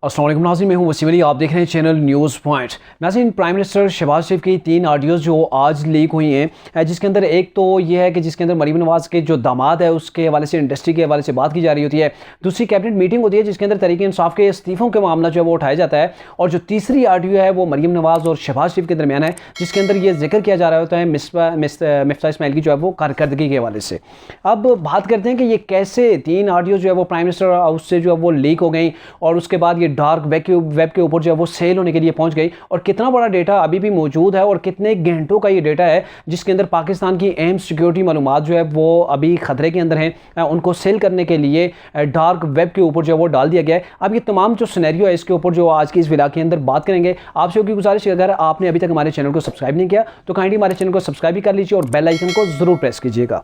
अस्सलाम वालेकुम नाज़रीन, मैं हूं वसीम अली। आप देख रहे हैं चैनल न्यूज़ पॉइंट। नाज़रीन, प्राइम मिनिस्टर शहबाज शरीफ की 3 ऑडियोज़ जो आज लीक हुई हैं, जिसके अंदर एक तो ये है कि जिसके अंदर मरीम नवाज़ के जो दामाद है उसके हवाले से इंडस्ट्री के हवाले से बात की जा रही होती है। दूसरी कैबिनेट मीटिंग होती है जिसके अंदर तहरीक इंसाफ के इस्तीफ़ों के मामला जो है वो उठाया जाता है। और जो तीसरी ऑडियो है वो मरीम नवाज़ और शहबाज शरीफ के दरमियान है, जिसके अंदर ये जिक्र किया जा रहा होता है मिफ्ता इस्माइल की जो है वो कारकर्दगी के हवाले से। अब बात करते हैं कि ये कैसे 3 ऑडियो जो है वो प्राइम मिनिस्टर हाउस से जो है वो लीक हो गई और उसके बाद ये डार्क वेब के ऊपर जो है वो सेल होने के लिए पहुंच गई, और कितना बड़ा डेटा अभी भी मौजूद है और कितने घंटों का ये डेटा है जिसके अंदर पाकिस्तान की अहम सिक्योरिटी मालूमात जो है वो अभी खतरे के अंदर हैं। उनको सेल करने के लिए डार्क वेब के ऊपर जो है वो डाल दिया गया है। अब ये तमाम जो सिनेरियो है इसके ऊपर जो आज की इस वीडियो के अंदर बात करेंगे। आपसे की गुजारिश, अगर आपने अभी तक हमारे चैनल को सब्सक्राइब नहीं किया तो काइंडली हमारे चैनल को सब्सक्राइब भी कर लीजिए और बेल आइकन को ज़रूर प्रेस कीजिएगा।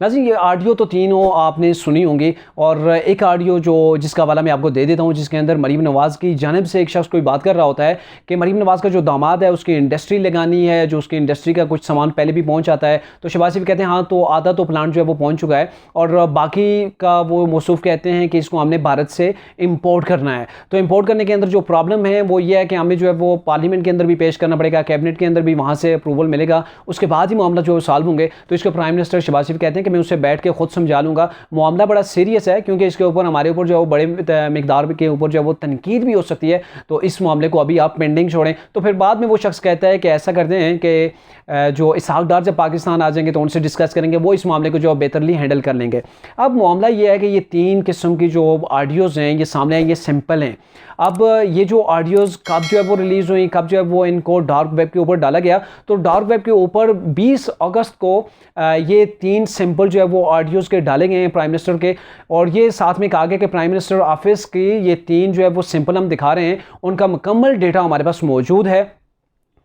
नाज़रीन, ये ऑडियो तो तीनों आपने सुनी होंगी, और एक ऑडियो जो जिसका हवाला मैं आपको दे देता हूँ, जिसके अंदर मरीम नवाज़ की जानिब से एक शख्स कोई बात कर रहा होता है कि मरीम नवाज़ का जो दामाद है उसकी इंडस्ट्री लगानी है, जो उसकी इंडस्ट्री का कुछ सामान पहले भी पहुँच आता है। तो शहबाज शरीफ कहते हैं हाँ, तो आधा तो प्लांट जो है वो पहुँच चुका है और बाकी का वो मौसूफ कहते हैं कि इसको हमने भारत से इम्पोर्ट करना है। तो इम्पोर्ट करने के अंदर जो प्रॉब्लम है वो ये है कि हमें जो है वो पार्लियामेंट के अंदर भी पेश करना पड़ेगा, कैबिनेट के अंदर भी वहाँ से अप्रूवल मिलेगा, उसके बाद ही मामला जो सॉल्व होंगे। तो इसके प्राइम मिनिस्टर शहबाज शरीफ कहते हैं कि मैं उससे बैठ के खुद समझा लूंगा। मामला बड़ा सीरियस है क्योंकि इसके ऊपर हमारे ऊपर जो है बड़े मिकदार के ऊपर जो है वो तनकीद भी हो सकती है। तो इस मामले को अभी आप पेंडिंग छोड़ें। तो फिर बाद में वो शख्स कहता है कि ऐसा करते हैं कि जो इसहाक डार जब पाकिस्तान आ जाएंगे तो उनसे डिस्कस करेंगे, वो इस मामले को जो बेहतरली हैंडल कर लेंगे। अब मामला ये है कि ये 3 किस्म की जो ऑडियोज़ हैं ये सामने हैं, ये सिंपल हैं। अब ये जो ऑडियोज़ कब जो है वो रिलीज़ हुई, कब जो है वो इनको डार्क वेब के ऊपर डाला गया, तो डार्क वेब के ऊपर 20 अगस्त को ये 3 सिंपल जो है वो ऑडियोज़ के डाले गए हैं प्राइम मिनिस्टर के। और ये साथ में कहा गया कि प्राइम मिनिस्टर ऑफिस की ये 3 जो है वो सिंपल हम दिखा रहे हैं, उनका मुकम्मल डेटा हमारे पास मौजूद है।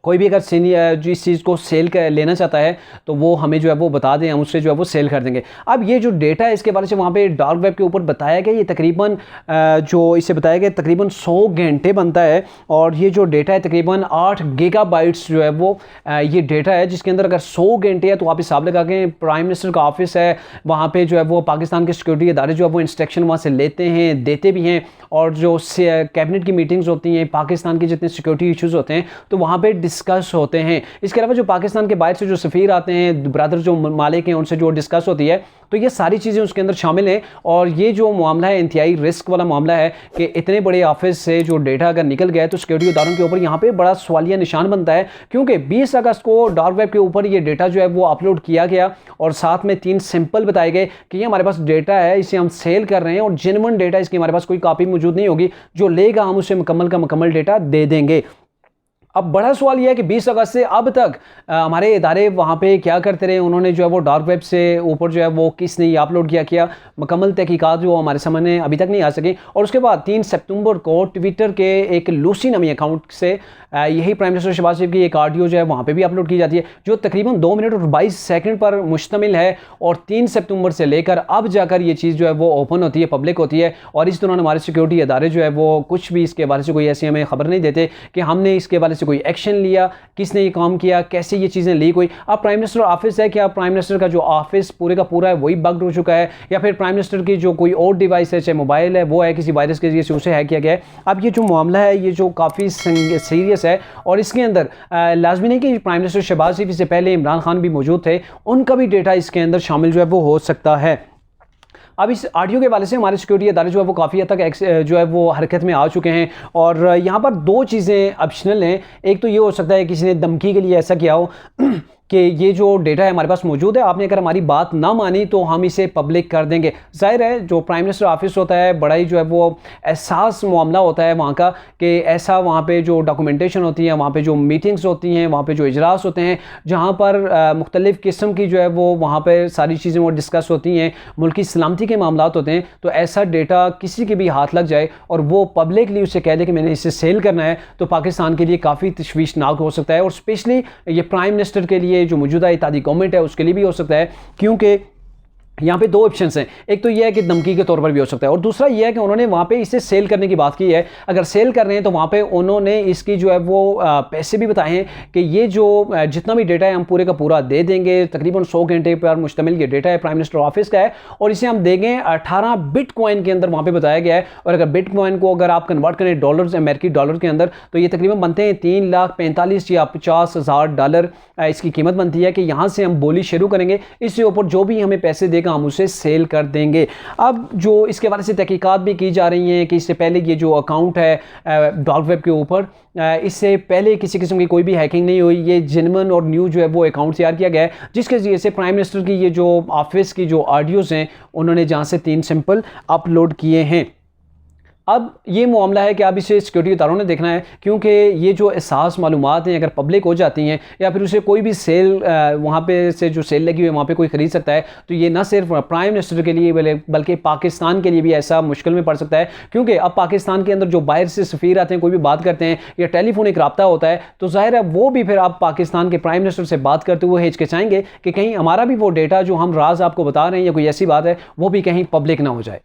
कोई भी अगर सीनियर जो इस चीज़ को सेल कर लेना चाहता है तो वो हमें जो है वो बता दें, हम उससे जो है वो सेल कर देंगे। अब ये जो डेटा है इसके बारे से वहाँ पे डार्क वेब के ऊपर बताया गया, ये तकरीबन जो इसे बताया गया तकरीबन 100 घंटे बनता है, और ये जो डेटा है तकरीबन 8 गीगाबाइट्स जो है वो ये डेटा है, जिसके अंदर अगर 100 घंटे है तो आप हिसाब लगा के प्राइम मिनिस्टर का ऑफिस है, वहाँ पर जो है वो पाकिस्तान के सिक्योरिटी इदारे जो है वो इंस्ट्रक्शन वहाँ से लेते हैं, देते भी हैं। और जो कैबिनेट की मीटिंग्स होती हैं, पाकिस्तान के जितने सिक्योरिटी इशूज़ होते हैं तो वहाँ पर डिस्कस होते हैं। इसके अलावा जो पाकिस्तान के बाहर से जो सफ़ीर आते हैं, ब्रदर जो मालिक हैं, उनसे जो डिस्कस होती है, तो ये सारी चीज़ें उसके अंदर शामिल हैं। और ये जो मामला है इंतहाई रिस्क वाला मामला है कि इतने बड़े ऑफिस से जो डेटा अगर निकल गया है तो सिक्योरिटी इदारों के ऊपर यहाँ पे बड़ा सवालिया निशान बनता है, क्योंकि 20 अगस्त को डार्क वेब के ऊपर ये डेटा जो है वो अपलोड किया गया और साथ में 3 सिंपल बताए गए कि ये हमारे पास डेटा है, इसे हम सेल कर रहे हैं और जेन्युइन डेटा, इसकी हमारे पास कोई कॉपी मौजूद नहीं होगी, जो लेगा हम उसे मुकम्मल का मुकम्मल डेटा दे देंगे। अब बड़ा सवाल यह है कि 20 अगस्त से अब तक हमारे इदारे वहाँ पे क्या करते रहे, उन्होंने जो है वो डार्क वेब से ऊपर जो है वो किसने ये अपलोड किया मुकम्मल तहकीकात जो हमारे सामने अभी तक नहीं आ सकी। और उसके बाद 3 सितंबर को ट्विटर के एक लूसी नामी अकाउंट से यही प्राइम मिनिस्टर शहबाज शरीफ की एक ऑडियो जो है वहाँ पे भी अपलोड की जाती है, जो तकरीबन 2 मिनट और 22 सेकंड पर मुश्तमिल है। और 3 सितंबर से लेकर अब जाकर ये चीज़ जो है वो ओपन होती है, पब्लिक होती है। और इस दौरान हमारे सिक्योरिटी इदारे जो है वो कुछ भी इसके बारे से कोई ऐसी हमें खबर नहीं देते कि हमने इसके बारे से कोई एक्शन लिया, किसने ये काम किया, कैसे ये चीज़ें लीक हुई। अब प्राइम मिनिस्टर ऑफिस है, क्या प्राइम मिनिस्टर का जो ऑफिस पूरे का पूरा है वही बग्ड हो चुका है, या फिर प्राइम मिनिस्टर की जो कोई और डिवाइस है, चाहे मोबाइल है, वो है किसी वायरस के जरिए से उसे हैक किया गया है। अब ये जो मामला है ये जो काफ़ी सीरियस है, और इसके अंदर लाजमी नहीं कि प्राइम मिनिस्टर शहबाज शरीफ से पहले इमरान खान भी मौजूद थे, उनका भी डेटा इसके अंदर शामिल जो है वो हो सकता है। अब इस ऑडियो के वाले से हमारे सिक्योरिटी इदारे जो है वो काफ़ी हद तक जो है वो हरकत में आ चुके हैं। और यहाँ पर 2 चीज़ें ऑप्शनल हैं। एक तो ये हो सकता है किसी ने धमकी के लिए ऐसा किया हो कि ये जो डेटा है हमारे पास मौजूद है, आपने अगर हमारी बात ना मानी तो हम इसे पब्लिक कर देंगे। जाहिर है जो प्राइम मिनिस्टर ऑफिस होता है बड़ा ही जो है वो एहसास मामला होता है वहाँ का, कि ऐसा वहाँ पे जो डॉक्यूमेंटेशन होती है, वहाँ पे जो मीटिंग्स होती हैं, वहाँ पे जो इजलास होते हैं, जहाँ पर मुख्तलिफ़ किस्म की जो है वो वहाँ पर सारी चीज़ें वो डिस्कस होती हैं, मुल्क की सलामती के मामला होते हैं। तो ऐसा डेटा किसी के भी हाथ लग जाए और वो पब्लिकली उससे कह दे कि मैंने इसे सेल करना है, तो पाकिस्तान के लिए काफ़ी तशवीशनाक हो सकता है। और स्पेशली ये प्राइम मिनिस्टर के लिए जो मौजूदा इत्तेहादी गवर्नमेंट है उसके लिए भी हो सकता है, क्योंकि यहाँ पे दो ऑप्शंस हैं, एक तो ये है कि धमकी के तौर पर भी हो सकता है और दूसरा ये है कि उन्होंने वहाँ पे इसे सेल करने की बात की है। अगर सेल कर रहे हैं तो वहाँ पे उन्होंने इसकी जो है वो पैसे भी बताए हैं कि ये जो जितना भी डेटा है हम पूरे का पूरा दे देंगे। तकरीबन 100 घंटे पर मुश्तमिल ये डेटा है, प्राइम मिनिस्टर ऑफिस का है और इसे हम देंगे 18 बिटकॉइन के अंदर, वहाँ पे बताया गया है। और अगर बिटकॉइन को अगर आप कन्वर्ट करें डॉलर्स, अमेरिकी डॉलर के अंदर, तो ये तकरीबन बनते हैं 3,45,000 या 50,000 डॉलर इसकी कीमत बनती है कि यहाँ से हम बोली शुरू करेंगे, इससे ऊपर जो भी हमें पैसे देगा हम उसे सेल कर देंगे। अब जो इसके बारे से तहकीकात भी की जा रही हैं कि इससे पहले ये जो अकाउंट है डार्क वेब के ऊपर, इससे पहले किसी किस्म की कोई भी हैकिंग नहीं हुई। ये जेन्युइन और न्यू जो है वो अकाउंट तैयार किया गया है, जिसके जरिए से प्राइम मिनिस्टर की ये जो ऑफिस की जो ऑडियोज़ हैं उन्होंने जहाँ से 3 सैंपल अपलोड किए हैं। अब ये मामला है कि अब इसे सिक्योरिटी इदारों ने देखना है, क्योंकि ये जो एहसास मालूमात हैं अगर पब्लिक हो जाती हैं या फिर उसे कोई भी सेल वहाँ पे से जो सेल लगी हुई है वहाँ पे कोई ख़रीद सकता है, तो ये ना सिर्फ प्राइम मिनिस्टर के लिए बल्कि पाकिस्तान के लिए भी ऐसा मुश्किल में पड़ सकता है। क्योंकि अब पाकिस्तान के अंदर जो बाहर से सफ़ीर आते हैं, कोई भी बात करते हैं या टेलीफोनिक रब्ता होता है, तो ज़ाहिर है वो भी फिर अब पाकिस्तान के प्राइम मिनिस्टर से बात करते हुए हिचकिचाएंगे कि कहीं हमारा भी वो डेटा जो हम राज आपको बता रहे हैं या कोई ऐसी बात है वो भी कहीं पब्लिक ना हो जाए।